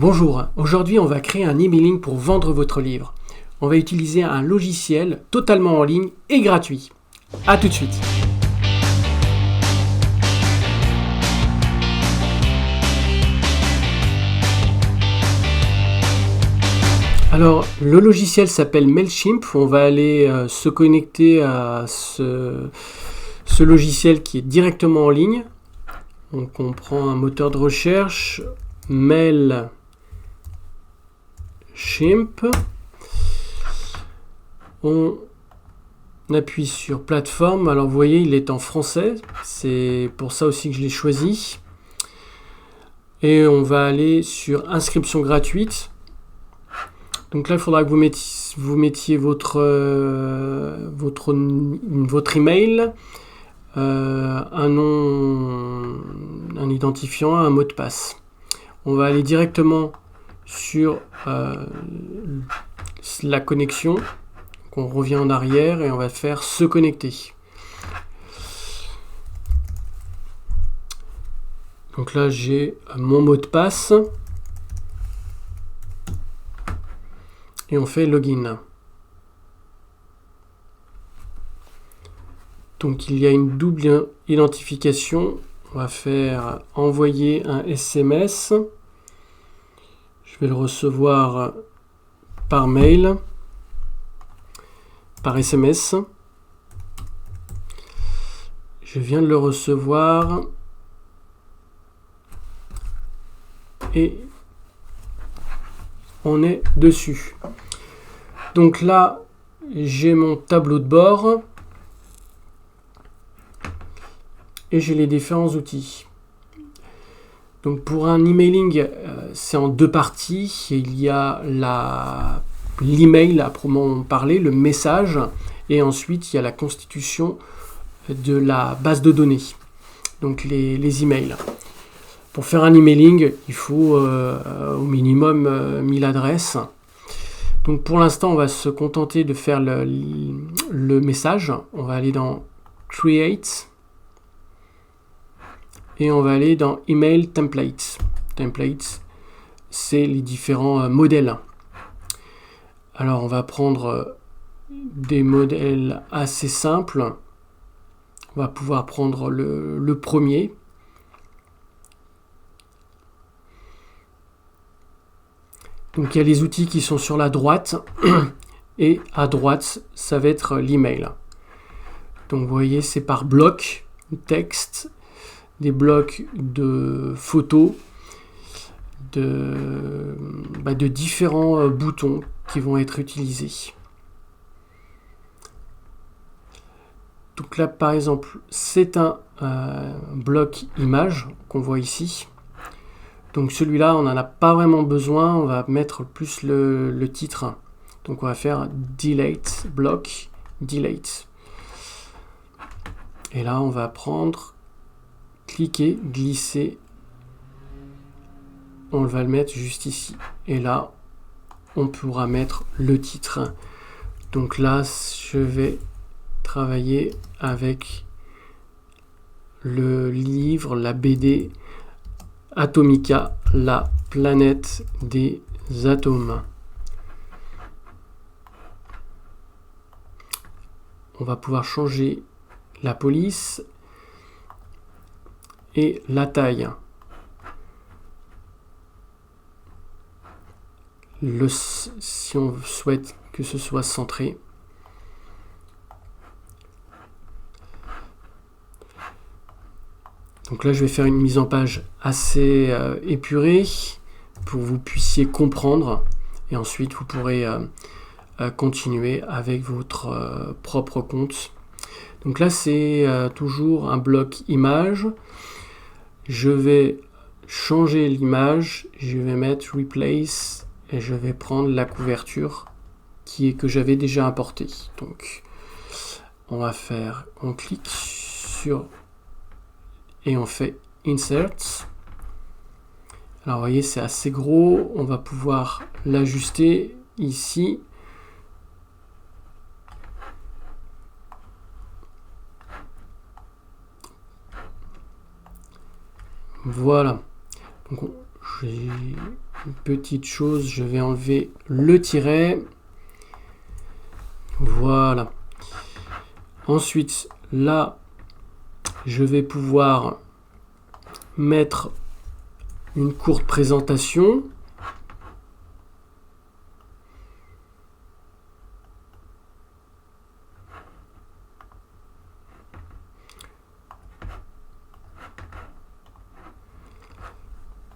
Bonjour, aujourd'hui on va créer un emailing pour vendre votre livre. On va utiliser un logiciel totalement en ligne et gratuit. A tout de suite. Alors le logiciel s'appelle Mailchimp. On va aller se connecter à ce logiciel qui est directement en ligne. Donc on prend un moteur de recherche, Mailchimp. On appuie sur plateforme. Alors vous voyez, il est en français. C'est pour ça aussi que je l'ai choisi. Et on va aller sur inscription gratuite. Donc là, il faudra que vous mettiez votre email, un nom, un identifiant, un mot de passe. On va aller directement sur la connexion. Donc on revient en arrière et on va faire se connecter. Donc là, j'ai mon mot de passe. Et on fait login. Donc il y a une double identification. On va faire envoyer un SMS. Je vais le recevoir par mail, par SMS. Je viens de le recevoir. Et on est dessus. Donc là, j'ai mon tableau de bord et j'ai les différents outils. Donc pour un emailing, c'est en deux parties. Il y a l'email à proprement parler, le message, et ensuite il y a la constitution de la base de données, donc les emails. Pour faire un emailing, il faut au minimum 1000 adresses. Donc pour l'instant, on va se contenter de faire le message. On va aller dans Create et on va aller dans Email Templates. Templates, c'est les différents modèles. Alors on va prendre des modèles assez simples. On va pouvoir prendre le premier. Donc il y a les outils qui sont sur la droite et à droite ça va être l'email. Donc vous voyez, c'est par bloc, texte, des blocs de photos, de différents boutons qui vont être utilisés. Donc là par exemple c'est un bloc image qu'on voit ici. Donc celui-là, on n'en a pas vraiment besoin, on va mettre plus le titre. Donc on va faire delete, bloc, delete. Et là, on va prendre, cliquer, glisser. On va le mettre juste ici. Et là, on pourra mettre le titre. Donc là, je vais travailler avec le livre, la BD Atomica, la planète des atomes. On va pouvoir changer la police et la taille. Si on souhaite que ce soit centré. Donc là, je vais faire une mise en page assez épurée pour que vous puissiez comprendre. Et ensuite, vous pourrez continuer avec votre propre compte. Donc là, c'est toujours un bloc image. Je vais changer l'image. Je vais mettre Replace et je vais prendre la couverture que j'avais déjà importée. Donc, on clique sur et on fait Insert. Alors vous voyez, c'est assez gros, on va pouvoir l'ajuster ici. Voilà. Donc une petite chose, je vais enlever le tiret. Voilà. Ensuite, là, je vais pouvoir mettre une courte présentation.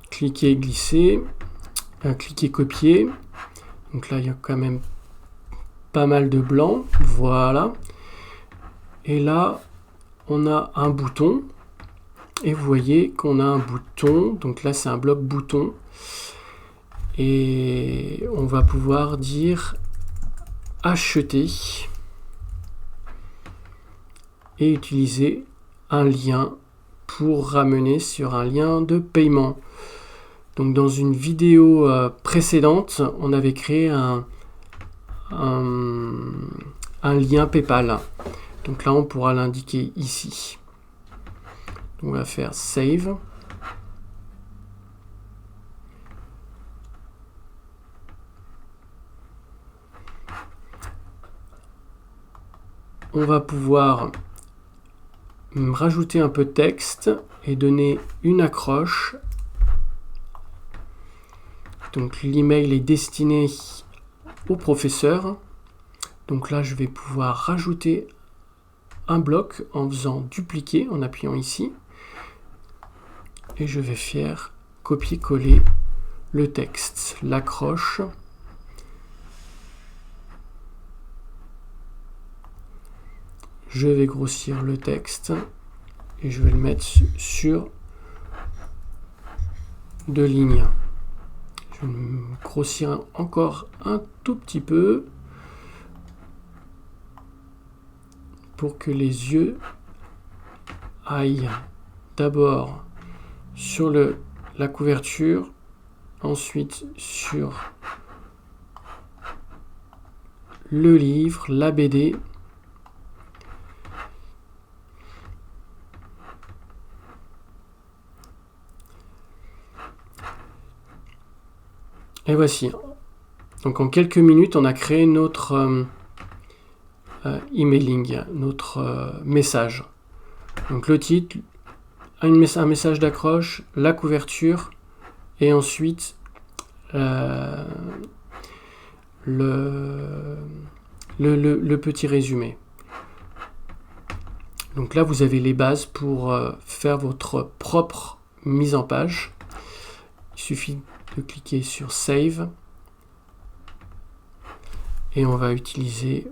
Cliquer, glisser, cliquer, copier. Donc là, il y a quand même pas mal de blanc. Voilà. Et là, on a un bouton. Et vous voyez qu'on a un bouton. Donc là, c'est un bloc bouton. Et on va pouvoir dire acheter. Et utiliser un lien pour ramener sur un lien de paiement. Donc dans une vidéo précédente, on avait créé un lien PayPal. Donc là, on pourra l'indiquer ici. Donc on va faire Save. On va pouvoir rajouter un peu de texte et donner une accroche. Donc l'email est destiné au professeur. Donc là, je vais pouvoir rajouter un bloc en faisant dupliquer, en appuyant ici. Et je vais faire copier-coller le texte, l'accroche. Je vais grossir le texte et je vais le mettre sur 2 lignes. Je vais grossir encore un tout petit peu pour que les yeux aillent d'abord sur la couverture, ensuite sur le livre, la BD. Et voici. Donc en quelques minutes, on a créé notre emailing, notre message. Donc le titre, un message d'accroche, la couverture et ensuite le petit résumé. Donc là, vous avez les bases pour faire votre propre mise en page. Il suffit de cliquer sur Save et on va utiliser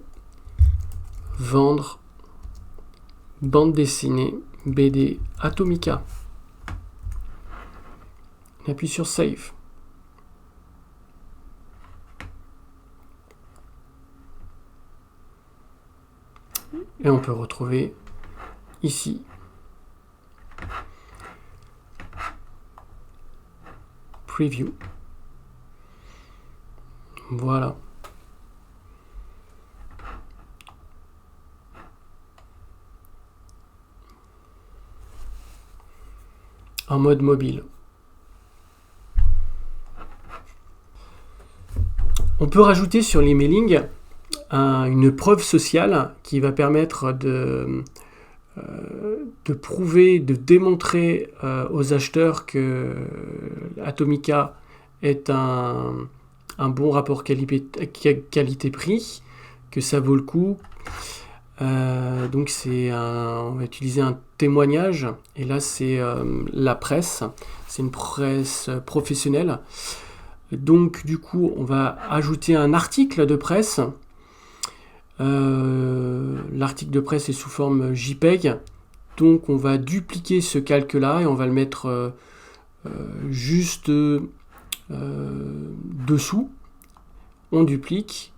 vendre bande dessinée BD Atomica. On appuie sur Save. Et on peut retrouver ici Preview. Voilà. En mode mobile. On peut rajouter sur l'emailing une preuve sociale qui va permettre de prouver, de démontrer aux acheteurs que Atomica est un bon rapport qualité-prix, que ça vaut le coup. Donc on va utiliser un témoignage, et là c'est la presse, c'est une presse professionnelle. Donc du coup on va ajouter un article de presse. L'article de presse est sous forme JPEG, donc on va dupliquer ce calque là et on va le mettre juste dessous. On duplique,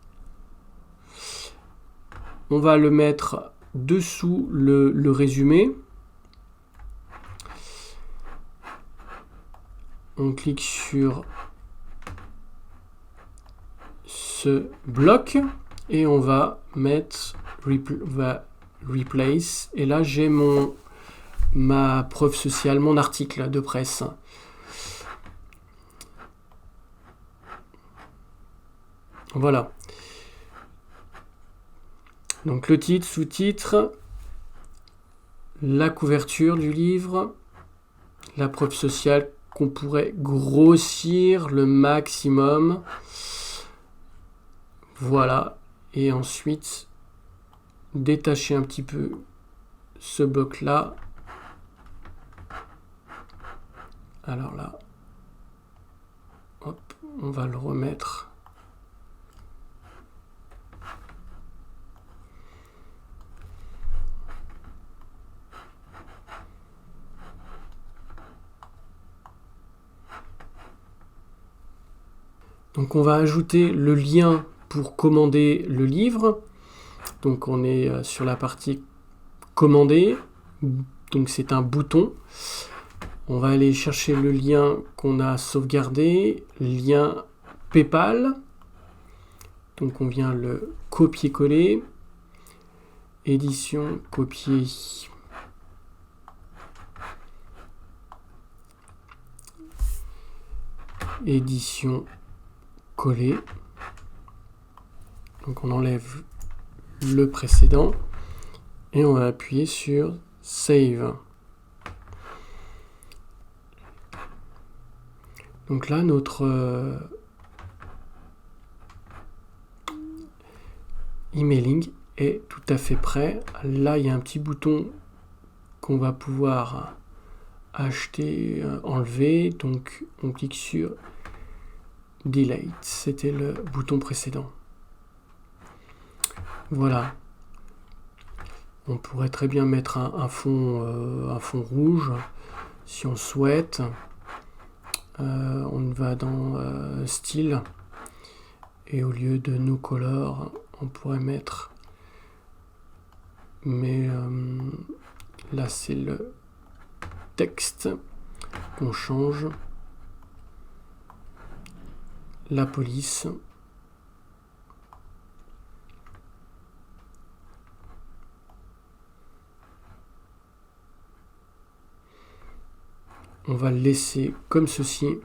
on va le mettre dessous le résumé, on clique sur ce bloc et on va mettre replace, et là j'ai ma preuve sociale, mon article de presse. Voilà. Donc le titre, sous-titre, la couverture du livre, la preuve sociale qu'on pourrait grossir le maximum. Voilà. Et ensuite, détacher un petit peu ce bloc-là. Alors là, hop, on va le remettre. Donc on va ajouter le lien pour commander le livre. Donc on est sur la partie commander. Donc c'est un bouton. On va aller chercher le lien qu'on a sauvegardé, lien PayPal. Donc on vient le copier-coller. Édition, copier. Édition, coller. Donc on enlève le précédent et on va appuyer sur Save. Donc là, notre emailing est tout à fait prêt. Là, il y a un petit bouton qu'on va pouvoir acheter, enlever. Donc on clique sur Delete. C'était le bouton précédent. Voilà. On pourrait très bien mettre un fond rouge si on souhaite. On va dans style et au lieu de no color, on pourrait mettre. Mais là, c'est le texte qu'on change. La police. On va le laisser comme ceci.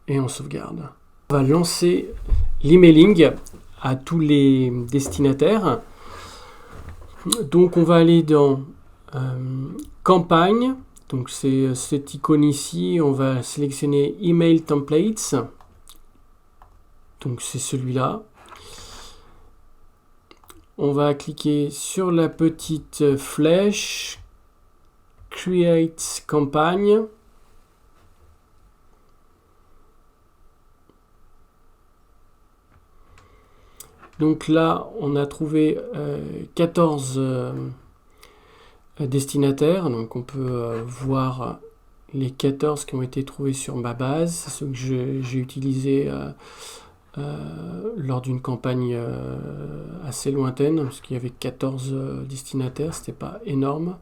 Et on sauvegarde. On va lancer l'emailing à tous les destinataires. Donc on va aller dans campagne. Donc c'est cette icône ici. On va sélectionner Email Templates. Donc c'est celui-là. On va cliquer sur la petite flèche, Create campagne. Donc là, on a trouvé 14 destinataires. Donc on peut voir les 14 qui ont été trouvés sur ma base. C'est ceux que j'ai utilisés lors d'une campagne assez lointaine, parce qu'il y avait 14 destinataires, c'était pas énorme.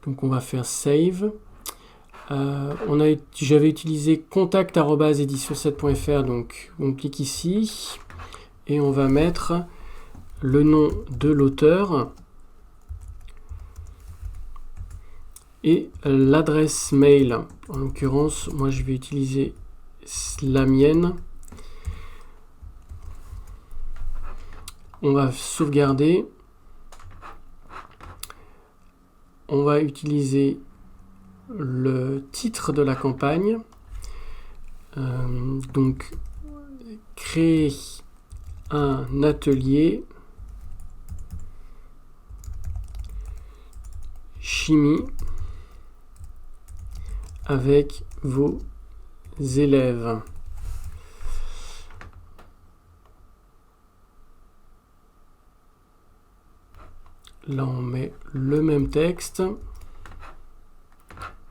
Donc on va faire Save. J'avais utilisé contact@edition7.fr, donc on clique ici et on va mettre le nom de l'auteur et l'adresse mail. En l'occurrence, moi je vais utiliser la mienne. On va sauvegarder. On va utiliser le titre de la campagne. Donc, créer un atelier chimie avec vos élèves. Là, on met le même texte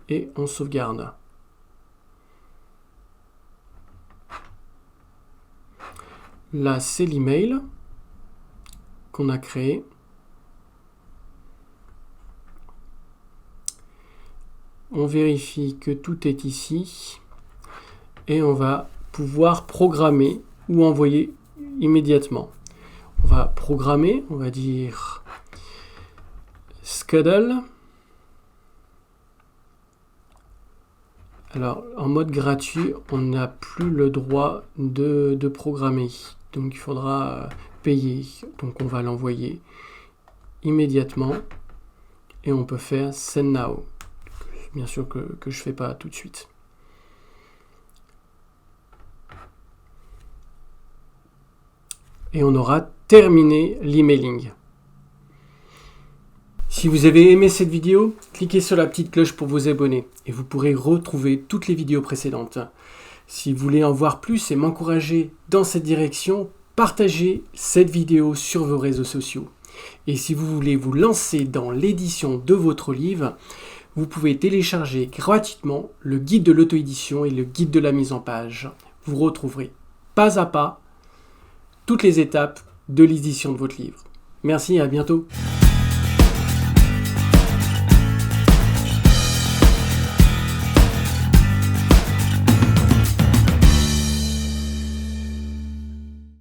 et on sauvegarde. Là, c'est l'email qu'on a créé. On vérifie que tout est ici et on va pouvoir programmer ou envoyer immédiatement. On va programmer, on va dire schedule Alors, en mode gratuit, on n'a plus le droit de programmer. Donc, il faudra payer. Donc, on va l'envoyer immédiatement. Et on peut faire Send Now. Bien sûr que je ne fais pas tout de suite. Et on aura terminé l'emailing. Si vous avez aimé cette vidéo, cliquez sur la petite cloche pour vous abonner et vous pourrez retrouver toutes les vidéos précédentes. Si vous voulez en voir plus et m'encourager dans cette direction, partagez cette vidéo sur vos réseaux sociaux. Et si vous voulez vous lancer dans l'édition de votre livre, vous pouvez télécharger gratuitement le guide de l'auto-édition et le guide de la mise en page. Vous retrouverez pas à pas toutes les étapes de l'édition de votre livre. Merci et à bientôt.